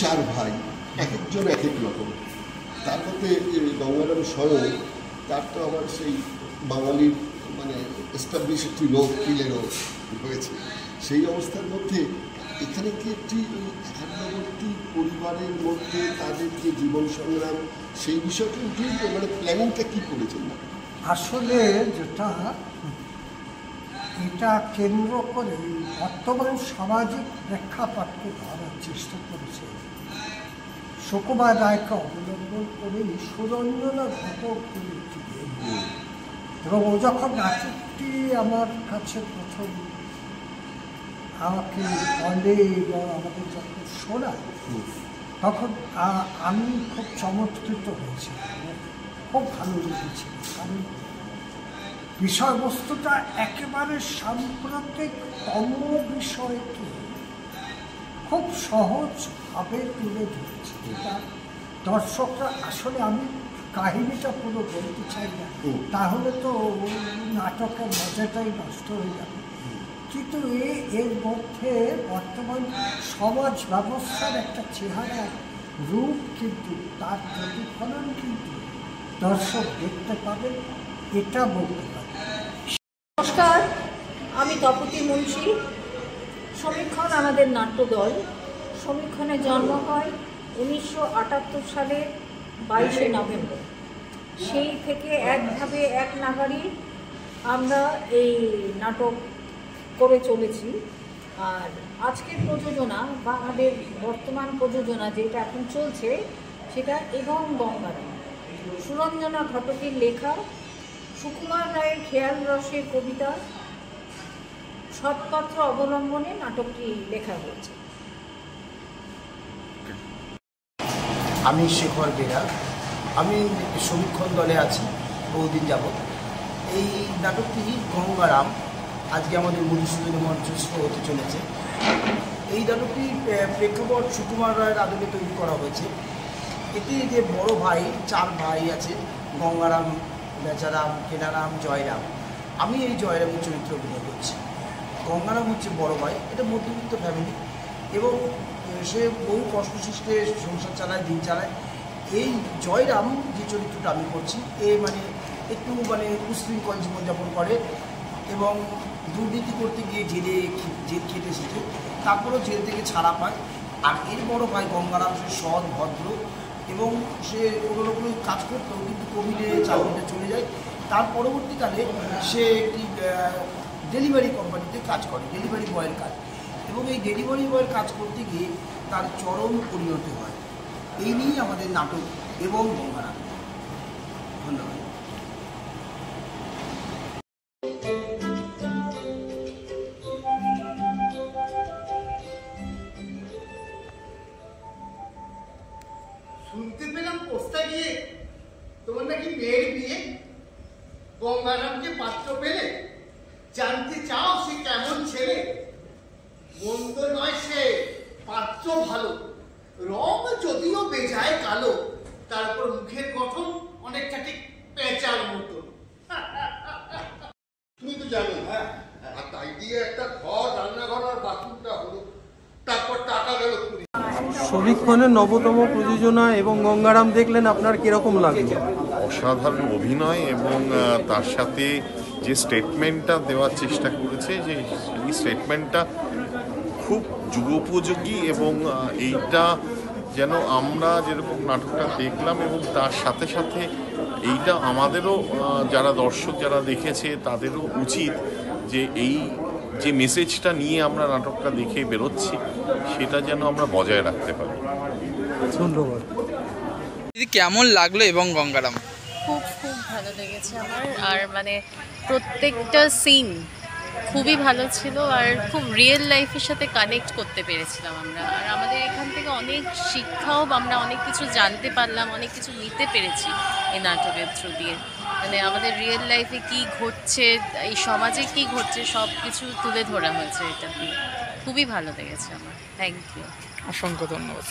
চার ভাই, এক একজন এক এক রকম। তার মধ্যে গঙ্গারাম স্বয়ং, তার তো আবার সেই বাঙালির মানে এস্টাবলিশ একটি রোগ, কিলে রোগ হয়েছে। সেই অবস্থার মধ্যে এখানে কি একটি একান্নবর্তী পরিবারের মধ্যে তাদের যে জীবন সংগ্রাম, সেই বিষয়টা মানে প্ল্যানিংটা কী করেছেন না? আসলে যেটা এটা কেন্দ্র করে বর্তমান সামাজিক প্রেক্ষাপটকে ধরার চেষ্টা করেছে সুকুমার রায়কে অবলম্বন করেই সুরঞ্জনা ঘটক এবং ও যখন নাটকটি আমার কাছে প্রথম আমাকে বলে এবং আমাদের যখন শোনায় তখন আমি খুব চমৎকৃত হয়েছি, খুব ভালো লেগেছিল। কারণ বিষয়বস্তুটা একেবারে সাম্প্রতিকতম বিষয়কে খুব সহজভাবে তুলে ধরেছে, যেটা দর্শকরা আসলে আমি কাহিনীটা পুরো বলতে চাই না, তাহলে তো নাটকের মজাটাই নষ্ট হয়ে যাবে। কিন্তু এর মধ্যে বর্তমান সমাজ ব্যবস্থার একটা চেহারার রূপ কিন্তু তার প্রতিফলন কিন্তু দর্শক দেখতে পাবে, এটা বলতে পারে। নমস্কার, আমি তপতী মুন্সি। সমীক্ষণ আমাদের নাট্যদল। সমীক্ষণের জন্ম হয় 1978 সালের 22শে নভেম্বর। সেই থেকে একভাবে এক নাগাড়ি আমরা এই নাটক করে চলেছি। আর আজকের প্রযোজনা বা আমাদের বর্তমান প্রযোজনা যেটা এখন চলছে সেটা এবং গঙ্গারাম, সুরঞ্জনা ঘটকের লেখা, সুকুমার রায়ের খেয়াল রসের কবিতা, সৎপাত্র অবলম্বনে নাটকটি লেখা হয়েছে। আমি শেখর বেরা, আমি সমীক্ষণ দলে আছি বহুদিন যাবৎ। এই নাটকটি গঙ্গারাম আজকে আমাদের মধুসূদন মঞ্চস্থ হতে চলেছে। এই নাটকটি প্রেক্ষাপট সুকুমার রায়ের আদলে তৈরি করা হয়েছে। এতে যে বড় ভাই, চার ভাই আছে, গঙ্গারাম, বেচারাম, কেনারাম, জয়রাম। আমি এই জয়রামের চরিত্র অভিনয় করছি। গঙ্গারাম হচ্ছে বড় ভাই, এটা মধ্যবিত্ত ফ্যামিলি এবং সে বহু কষ্টসৃষ্টে সংসার চালায়, দিন চালায়। এই জয়রাম যে চরিত্রটা আমি করছি, এ মানে একটু মানে উশৃঙ্খল জীবনযাপন করে এবং দুর্নীতি করতে গিয়ে জেল খেটে এসেছে, তারপরেও জেল থেকে ছাড়া পায়। আর এর বড় ভাই গঙ্গারাম, সে সৎ, ভদ্র এবং সে কোনো রকম কাজ করতেও কিন্তু কোভিডে চাকরিটা চলে যায়। তার পরবর্তীকালে সে একটি ডেলিভারি কোম্পানিতে কাজ করে, ডেলিভারি বয়ের কাজ, এবং এই ডেলিভারি বয়ের কাজ করতে গিয়ে তার চরম পরিণতি হয়। এই নিয়েই আমাদের নাটক এবং গঙ্গারাম। ধন্যবাদ। শুনতে পেলাম পোস্টায় গিয়ে তোমার নাকি মেয়ের বিয়ে। গঙ্গারামকে পাত্র পেলে? জানতে চাও সে কেমন ছেলে? মন্দ নয় সে, পাত্র ভালো, রং যদিও বেজায় কালো, তারপর মুখের গঠন অনেকটা ঠিক পেঁচার মতো। তুমি তো জানো, হ্যাঁ, আর তাই দিয়ে একটা ঘর, রান্নাঘর আর বাথরুমটা হলো, তারপর টাকা গেল। সমীক্ষণের নবতম প্রযোজনা এবং গঙ্গারাম দেখলেন, আপনার কিরকম লাগলো? অসাধারণ অভিনয় এবং তার সাথে যে স্টেটমেন্টটা দেওয়ার চেষ্টা করেছে, যে এই স্টেটমেন্টটা খুব যুগোপযোগী এবং এইটা যেন আমরা যেরকম নাটকটা দেখলাম এবং তার সাথে সাথে এইটা আমাদেরও যারা দর্শক যারা দেখেছে তাদেরও উচিত যে এই যে মেসেজটা নিয়ে আমরা নাটকটা দেখে বেরোচ্ছি সেটা যেন আমরা বজায় রাখতে পারি। ধন্যবাদ। দিদি, কেমন লাগলো এবং গঙ্গারাম? খুব খুব ভালো লেগেছে আমার। আর মানে প্রত্যেকটা সিন খুবই ভালো ছিল আর খুব রিয়েল লাইফের সাথে কানেক্ট করতে পেরেছিলাম আমরা। আর আমাদের এখান থেকে অনেক শিক্ষাও আমরা অনেক কিছু জানতে পারলাম, অনেক কিছু নিতে পেরেছি এই নাটকের থ্রু দিয়ে। মানে আমাদের রিয়েল লাইফে কী ঘটছে, এই সমাজে কী ঘটছে, সব কিছু তুলে ধরা হয়েছে এটা দিয়ে। খুবই ভালো লেগেছে আমার। থ্যাংক ইউ, অসংখ্য ধন্যবাদ।